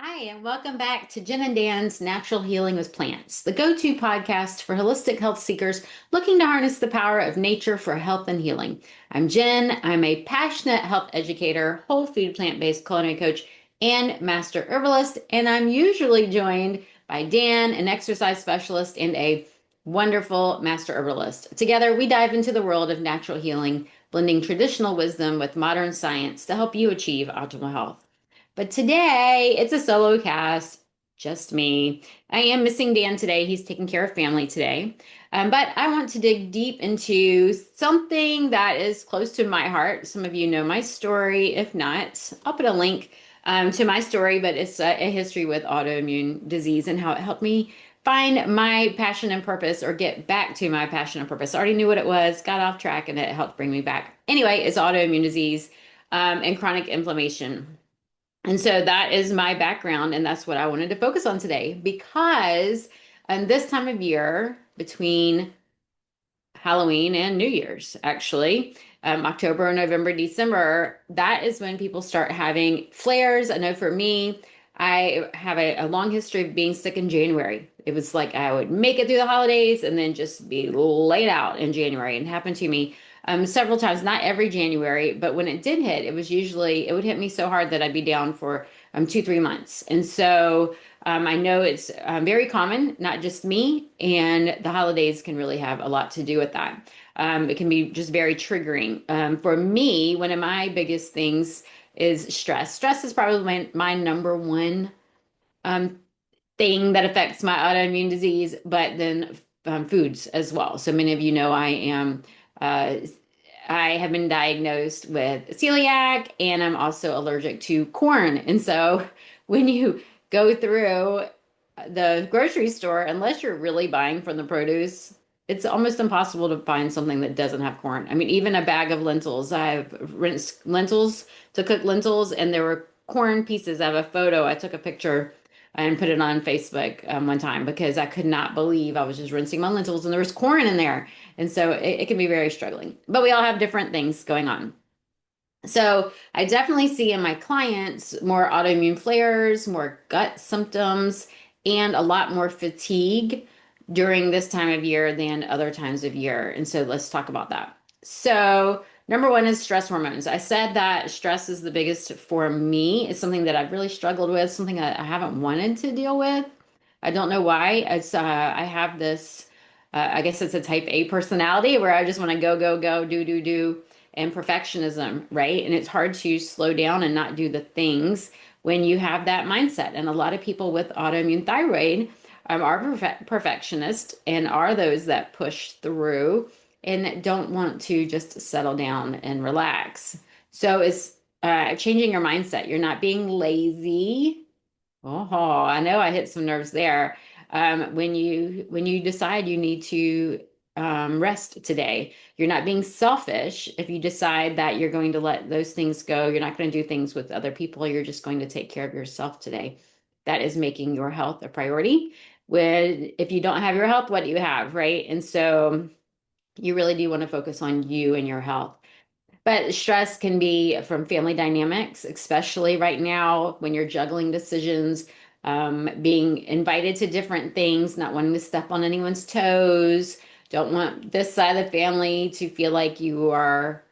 Hi, and welcome back to Jen and Dan's Natural Healing with Plants, the go-to podcast for holistic health seekers looking to harness the power of nature for health and healing. I'm Jen. I'm a passionate health educator, whole food plant-based culinary coach, and master herbalist, and I'm usually joined by Dan, an exercise specialist and a wonderful master herbalist. Together, we dive into the world of natural healing, blending traditional wisdom with modern science to help you achieve optimal health. But today it's a solo cast, just me. I am missing Dan today. He's taking care of family today. But I want to dig deep into something that is close to my heart. Some of you know my story. If not, I'll put a link to my story, but it's a history with autoimmune disease and how it helped me find my passion and purpose or get back to my passion and purpose. I already knew what it was, got off track, and it helped bring me back. Anyway, it's autoimmune disease and chronic inflammation. And so that is my background, and that's what I wanted to focus on today because this time of year, between Halloween and New Year's, actually, October, November, December, that is when people start having flares. I know for me, I have a long history of being sick in January. It was like I would make it through the holidays and then just be laid out in January. And it happened to me several times, not every January, but when it did hit, it would hit me so hard that I'd be down for 2, 3 months. And so I know it's very common, not just me, and the holidays can really have a lot to do with that. It can be just very triggering. For me, one of my biggest things is stress. Stress is probably my number one um, thing that affects my autoimmune disease, but then foods as well. So many of you know uh, I have been diagnosed with celiac and I'm also allergic to corn. And so when you go through the grocery store, unless you're really buying from the produce, it's almost impossible to find something that doesn't have corn. I mean, even a bag of lentils. I've rinsed lentils to cook lentils, and there were corn pieces. I have a photo. I took a picture and put it on Facebook one time because I could not believe I was just rinsing my lentils and there was corn in there. And so it can be very struggling. But we all have different things going on. So I definitely see in my clients more autoimmune flares, more gut symptoms, and a lot more fatigue during this time of year than other times of year. And so let's talk about that. So number one is stress hormones. I said that stress is the biggest for me. It's something that I've really struggled with, something that I haven't wanted to deal with. I don't know why. I have this, I guess it's a type A personality where I just want to go, go, go, do, and perfectionism, right? And it's hard to slow down and not do the things when you have that mindset. And a lot of people with autoimmune thyroid are perfectionists and are those that push through and don't want to just settle down and relax. So it's changing your mindset. You're not being lazy. Oh, I know I hit some nerves there. When you decide you need to rest today, you're not being selfish. If you decide that you're going to let those things go, you're not going to do things with other people. You're just going to take care of yourself today. That is making your health a priority. When if you don't have your health, what do you have, right? And so you really do want to focus on you and your health. But stress can be from family dynamics, especially right now when you're juggling decisions, being invited to different things, not wanting to step on anyone's toes, don't want this side of the family to feel like you are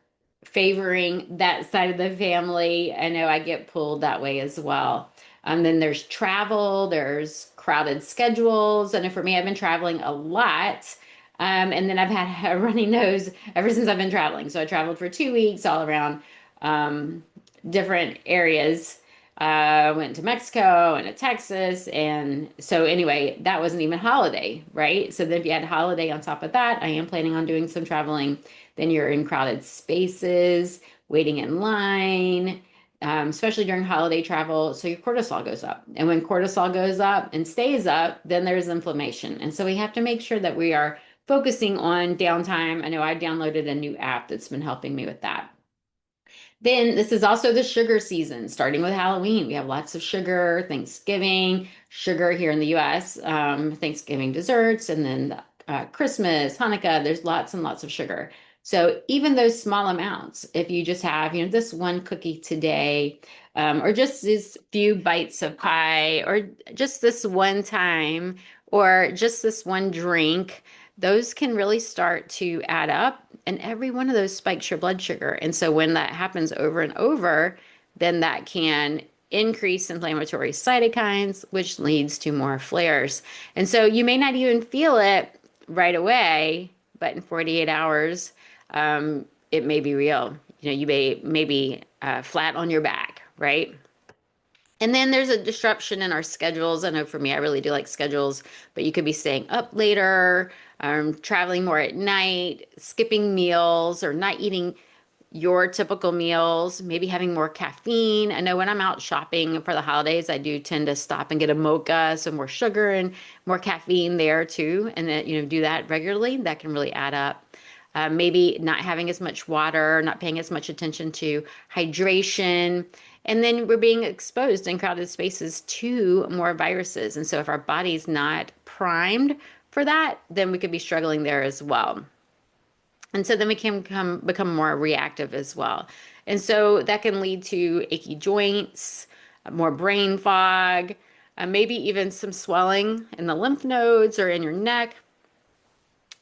favoring that side of the family. I know I get pulled that way as well. Then there's travel, there's crowded schedules. And for me, I've been traveling a lot. And then I've had a runny nose ever since I've been traveling. So I traveled for 2 weeks all around um, different areas. Went to Mexico and to Texas. And so, anyway, that wasn't even holiday, right? So then, if you had holiday on top of that, I am planning on doing some traveling. Then you're in crowded spaces, waiting in line, especially during holiday travel. So your cortisol goes up. And when cortisol goes up and stays up, then there's inflammation. And so we have to make sure that we are focusing on downtime. I know I downloaded a new app that's been helping me with that. Then this is also the sugar season, starting with Halloween. We have lots of sugar, Thanksgiving, sugar here in the US, Thanksgiving desserts, and then Christmas, Hanukkah, there's lots and lots of sugar. So even those small amounts, if you just have, this one cookie today, or just these few bites of pie, or just this one time, or just this one drink, those can really start to add up. And every one of those spikes your blood sugar. And so when that happens over and over, then that can increase inflammatory cytokines, which leads to more flares. And so you may not even feel it right away, but in 48 hours, it may be real. You may be flat on your back, right? And then there's a disruption in our schedules. I know for me, I really do like schedules, but you could be staying up later, traveling more at night, skipping meals, or not eating your typical meals, maybe having more caffeine. I know when I'm out shopping for the holidays, I do tend to stop and get a mocha, so more sugar and more caffeine there too. And then, do that regularly. That can really add up. Maybe not having as much water, not paying as much attention to hydration. And then we're being exposed in crowded spaces to more viruses. And so if our body's not primed for that, then we could be struggling there as well. And so then we can become more reactive as well. And so that can lead to achy joints, more brain fog, maybe even some swelling in the lymph nodes or in your neck.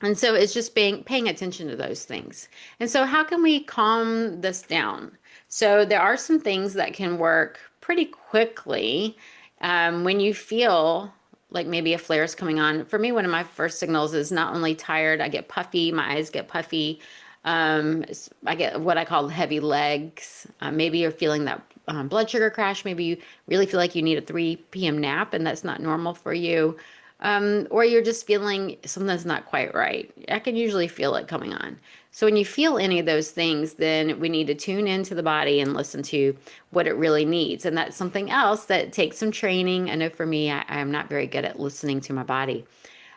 And so it's just paying attention to those things. And so how can we calm this down? So there are some things that can work pretty quickly when you feel like maybe a flare is coming on. For me, one of my first signals is not only tired, I get puffy, my eyes get puffy. I get what I call heavy legs. Maybe you're feeling that blood sugar crash. Maybe you really feel like you need a 3 p.m. nap and that's not normal for you. Or you're just feeling something's not quite right. I can usually feel it coming on. So when you feel any of those things, then we need to tune into the body and listen to what it really needs. And that's something else that takes some training. I know for me, I'm not very good at listening to my body.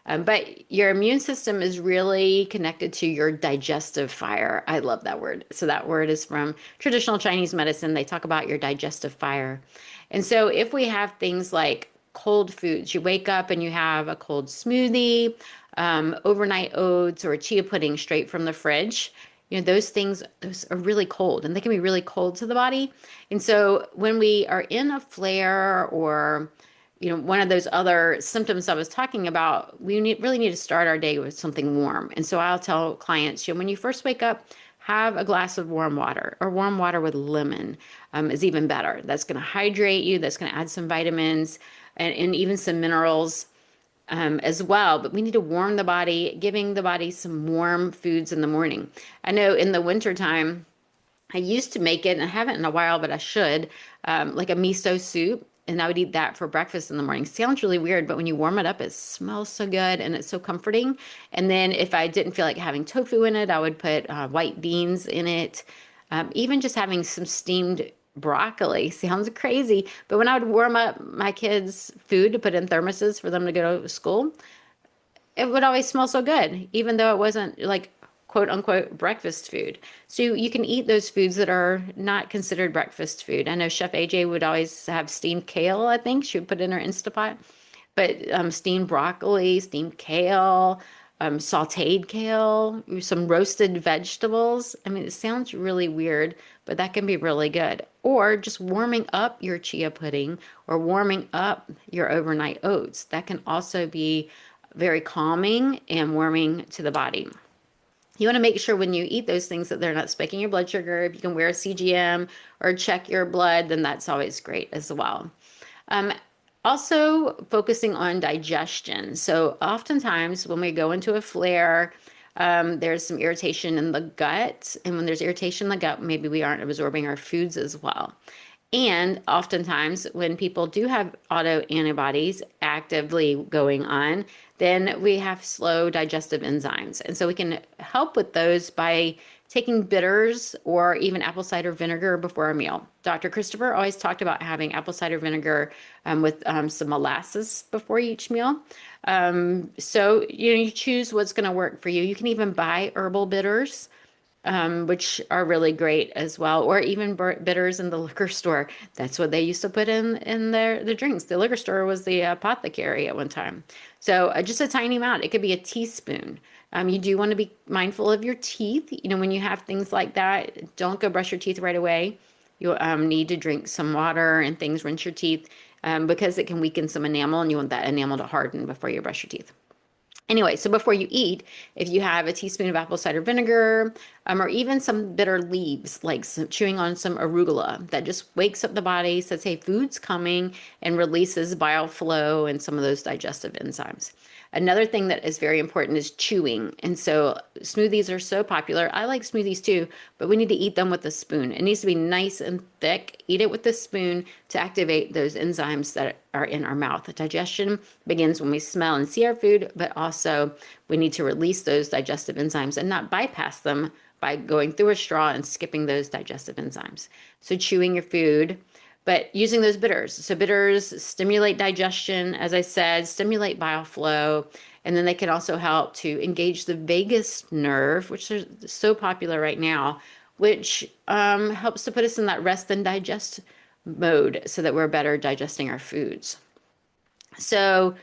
But your immune system is really connected to your digestive fire. I love that word. So that word is from traditional Chinese medicine. They talk about your digestive fire. And so if we have things like cold foods, you wake up and you have a cold smoothie, overnight oats, or a chia pudding straight from the fridge. Those things, those are really cold and they can be really cold to the body. And so when we are in a flare or, one of those other symptoms I was talking about, we really need to start our day with something warm. And so I'll tell clients, when you first wake up, have a glass of warm water, or warm water with lemon is even better. That's going to hydrate you. That's going to add some vitamins and even some minerals as well. But we need to warm the body, giving the body some warm foods in the morning. I know in the wintertime, I used to make it, and I haven't in a while, but I should, like a miso soup. And I would eat that for breakfast in the morning. Sounds really weird, but when you warm it up, it smells so good and it's so comforting. And then if I didn't feel like having tofu in it, I would put white beans in it. Even just having some steamed broccoli sounds crazy. But when I would warm up my kids' food to put in thermoses for them to go to school, it would always smell so good, even though it wasn't like quote unquote breakfast food. So you can eat those foods that are not considered breakfast food. I know Chef AJ would always have steamed kale, I think she would put in her Instapot, but steamed broccoli, steamed kale, sauteed kale, some roasted vegetables. I mean, it sounds really weird, but that can be really good. Or just warming up your chia pudding or warming up your overnight oats. That can also be very calming and warming to the body. You want to make sure when you eat those things that they're not spiking your blood sugar. If you can wear a CGM or check your blood, then that's always great as well. Also focusing on digestion. So oftentimes when we go into a flare, there's some irritation in the gut. And when there's irritation in the gut, maybe we aren't absorbing our foods as well. And oftentimes, when people do have autoantibodies actively going on, then we have slow digestive enzymes. And so we can help with those by taking bitters or even apple cider vinegar before a meal. Dr. Christopher always talked about having apple cider vinegar with some molasses before each meal. So you choose what's going to work for you. You can even buy herbal bitters, which are really great as well, or even bitters in the liquor store. That's what they used to put in the drinks. The liquor store was the apothecary at one time. So just a tiny amount. It could be a teaspoon. You do want to be mindful of your teeth. When you have things like that, don't go brush your teeth right away. You'll need to drink some water and things, rinse your teeth, because it can weaken some enamel, and you want that enamel to harden before you brush your teeth. Anyway, so before you eat, if you have a teaspoon of apple cider vinegar, or even some bitter leaves, like chewing on some arugula, that just wakes up the body, says, hey, food's coming, and releases bile flow and some of those digestive enzymes. Another thing that is very important is chewing. And so smoothies are so popular. I like smoothies too, but we need to eat them with a spoon. It needs to be nice and thick. Eat it with a spoon to activate those enzymes that are in our mouth. The digestion begins when we smell and see our food, but also we need to release those digestive enzymes and not bypass them by going through a straw and skipping those digestive enzymes. So chewing your food, but using those bitters. So bitters stimulate digestion, as I said, stimulate bile flow, and then they can also help to engage the vagus nerve, which is so popular right now, which helps to put us in that rest and digest mode so that we're better digesting our foods. So,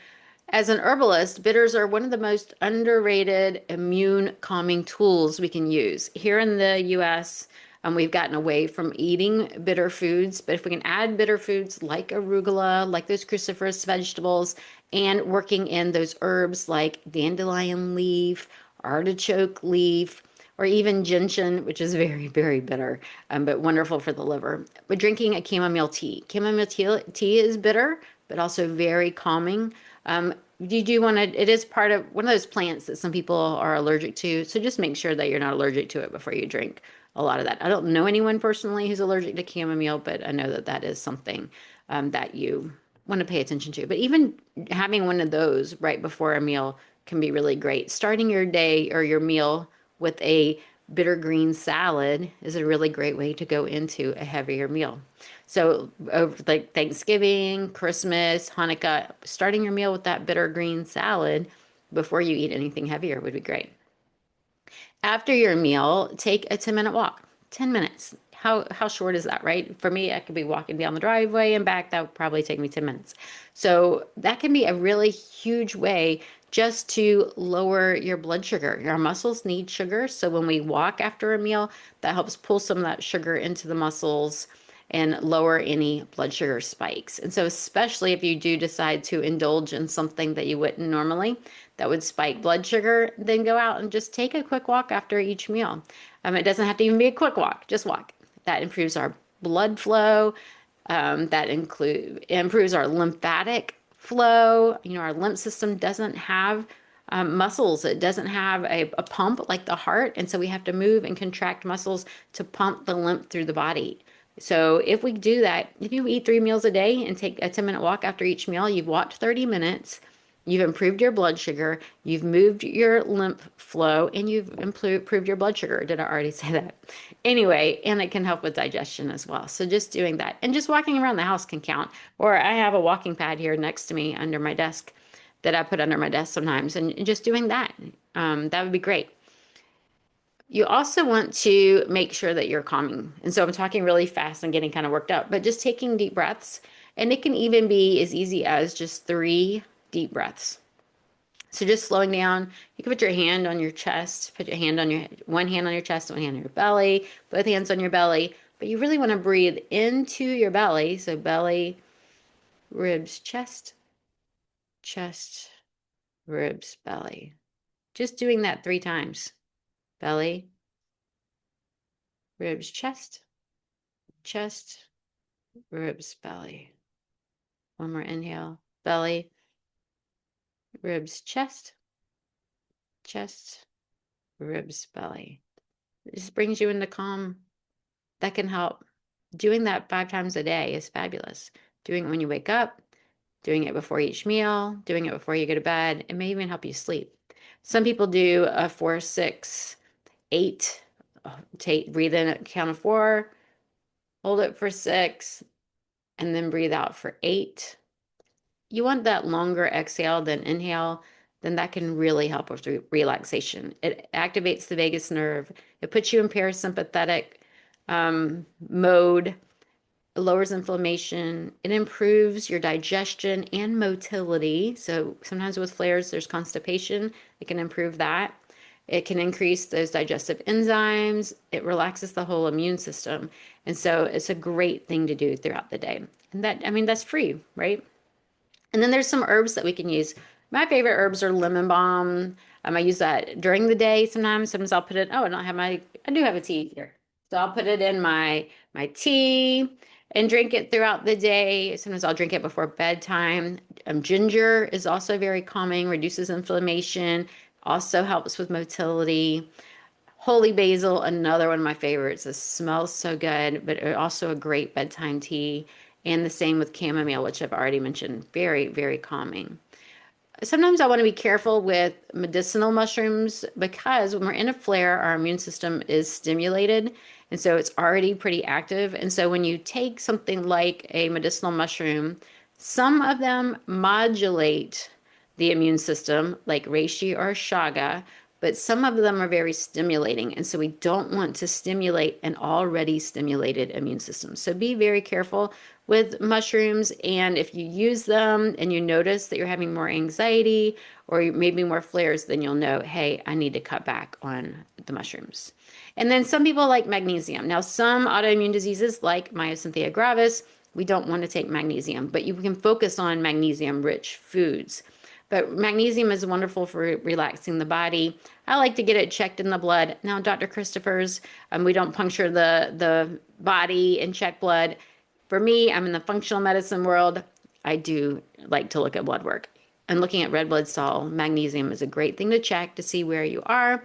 as an herbalist, bitters are one of the most underrated immune calming tools we can use. Here in the US, we've gotten away from eating bitter foods, but if we can add bitter foods like arugula, like those cruciferous vegetables, and working in those herbs like dandelion leaf, artichoke leaf, or even gentian, which is very, very bitter, but wonderful for the liver. But drinking a chamomile tea. Chamomile tea is bitter, but also very calming. You do want to, it is part of one of those plants that some people are allergic to. So just make sure that you're not allergic to it before you drink a lot of that. I don't know anyone personally who's allergic to chamomile, but I know that that is something that you want to pay attention to. But even having one of those right before a meal can be really great. Starting your day or your meal with a bitter green salad is a really great way to go into a heavier meal. So, like Thanksgiving, Christmas, Hanukkah, starting your meal with that bitter green salad before you eat anything heavier would be great. After your meal, take a 10-minute walk. 10 minutes. How short is that, right? For me, I could be walking down the driveway and back. That would probably take me 10 minutes. So that can be a really huge way just to lower your blood sugar. Our muscles need sugar. So when we walk after a meal, that helps pull some of that sugar into the muscles and lower any blood sugar spikes. And so, especially if you do decide to indulge in something that you wouldn't normally, that would spike blood sugar, then go out and just take a quick walk after each meal. It doesn't have to even be a quick walk, just walk. That improves our blood flow. Improves our lymphatic flow. Our lymph system doesn't have muscles. It doesn't have a pump like the heart. And so we have to move and contract muscles to pump the lymph through the body. So if we do that, if you eat 3 meals a day and take a 10-minute walk after each meal, you've walked 30 minutes, you've improved your blood sugar, you've moved your lymph flow, and you've improved your blood sugar. Did I already say that? Anyway, and it can help with digestion as well. So just doing that. And just walking around the house can count. Or I have a walking pad here next to me under my desk that I put under my desk sometimes. And just doing that, that would be great. You also want to make sure that you're calming. And so I'm talking really fast and getting kind of worked up, but just taking deep breaths. And it can even be as easy as just 3 deep breaths. So just slowing down, you can put your hand on your chest, put your hand on one hand on your chest, one hand on your belly, both hands on your belly. But you really want to breathe into your belly. So belly, ribs, chest, chest, ribs, belly. Just doing that 3 times. Belly, ribs, chest, chest, ribs, belly. One more inhale. Belly, ribs, chest, chest, ribs, belly. It just brings you into calm. That can help. Doing that 5 times a day is fabulous. Doing it when you wake up, doing it before each meal, doing it before you go to bed. It may even help you sleep. Some people do a 4, 6, 8. Breathe in at count of 4, hold it for 6, and then breathe out for 8. You want that longer exhale than inhale, then that can really help with relaxation. It activates the vagus nerve. It puts you in parasympathetic mode. It lowers inflammation. It improves your digestion and motility. So sometimes with flares, there's constipation. It can improve that. It can increase those digestive enzymes. It relaxes the whole immune system. And so it's a great thing to do throughout the day. And that, I mean, that's free, right? And then there's some herbs that we can use. My favorite herbs are lemon balm. I use that during the day sometimes. Sometimes I'll put it, oh, I do have a tea here. So I'll put it in my tea and drink it throughout the day. Sometimes I'll drink it before bedtime. Ginger is also very calming, reduces inflammation, also helps with motility. Holy basil, another one of my favorites. It smells so good, but also a great bedtime tea. And the same with chamomile, which I've already mentioned. Very, very calming. Sometimes I want to be careful with medicinal mushrooms because when we're in a flare, our immune system is stimulated. And so it's already pretty active. And so when you take something like a medicinal mushroom, some of them modulate the immune system, like reishi or chaga, but some of them are very stimulating. And so we don't want to stimulate an already stimulated immune system. So be very careful with mushrooms. And if you use them and you notice that you're having more anxiety or maybe more flares, then you'll know, hey, I need to cut back on the mushrooms. And then some people like magnesium. Now, some autoimmune diseases like myasthenia gravis, we don't want to take magnesium, but you can focus on magnesium-rich foods. But magnesium is wonderful for relaxing the body. I like to get it checked in the blood. Now, Dr. Christopher's, we don't puncture the body and check blood. For me, I'm in the functional medicine world. I do like to look at blood work. And looking at red blood cell magnesium is a great thing to check to see where you are.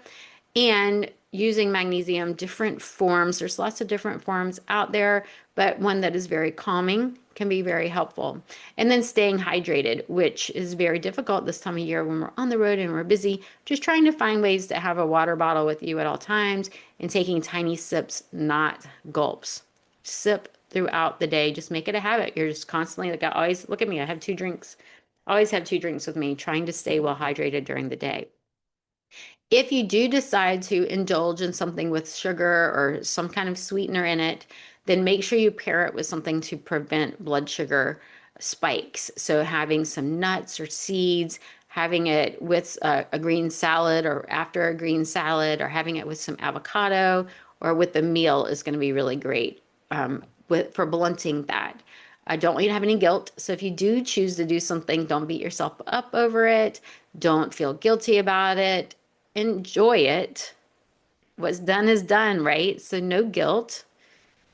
And using magnesium, different forms. There's lots of different forms out there, but one that is very calming can be very helpful. And then staying hydrated, which is very difficult this time of year when we're on the road and we're busy. Just trying to find ways to have a water bottle with you at all times and taking tiny sips, not gulps. Sip throughout the day. Just make it a habit. You're just constantly, like I always, look at me, I have 2 drinks. Always have 2 drinks with me, trying to stay well hydrated during the day. If you do decide to indulge in something with sugar or some kind of sweetener in it, then make sure you pair it with something to prevent blood sugar spikes. So having some nuts or seeds, having it with a green salad or after a green salad, or having it with some avocado or with the meal is going to be really great for blunting that. I don't want you to have any guilt. So if you do choose to do something, don't beat yourself up over it. Don't feel guilty about it. Enjoy it. What's done is done, right? So no guilt.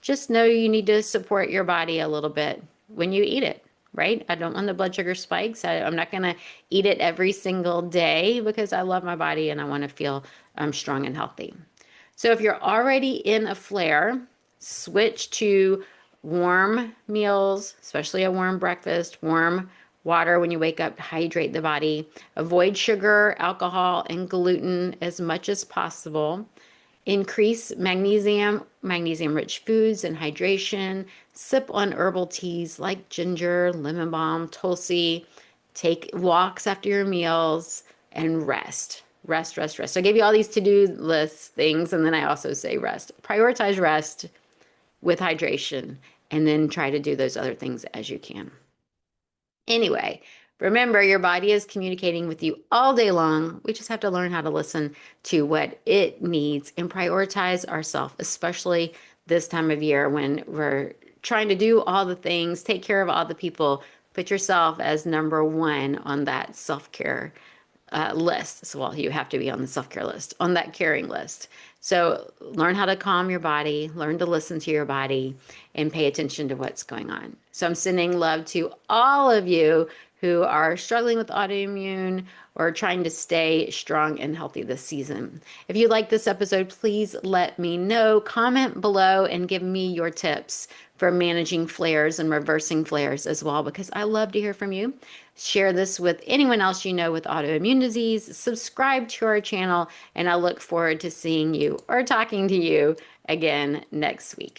Just know you need to support your body a little bit when you eat it, right? I don't want the blood sugar spikes. I'm not going to eat it every single day because I love my body and I want to feel strong and healthy. So if you're already in a flare, switch to warm meals, especially a warm breakfast, warm water when you wake up to hydrate the body. Avoid sugar, alcohol, and gluten as much as possible. Increase magnesium, magnesium-rich foods and hydration. Sip on herbal teas like ginger, lemon balm, tulsi. Take walks after your meals and rest. Rest, rest, rest. So I gave you all these to-do list things, and then I also say rest. Prioritize rest with hydration, and then try to do those other things as you can. Anyway, remember your body is communicating with you all day long. We just have to learn how to listen to what it needs and prioritize ourselves, especially this time of year when we're trying to do all the things, take care of all the people. Put yourself as number one on that self-care list. So, well, you have to be on the self-care list, on that caring list. So learn how to calm your body, learn to listen to your body, and pay attention to what's going on. So I'm sending love to all of you who are struggling with autoimmune or trying to stay strong and healthy this season. If you like this episode, please let me know. Comment below and give me your tips for managing flares and reversing flares as well, because I love to hear from you. Share this with anyone else you know with autoimmune disease. Subscribe to our channel, and I look forward to seeing you or talking to you again next week.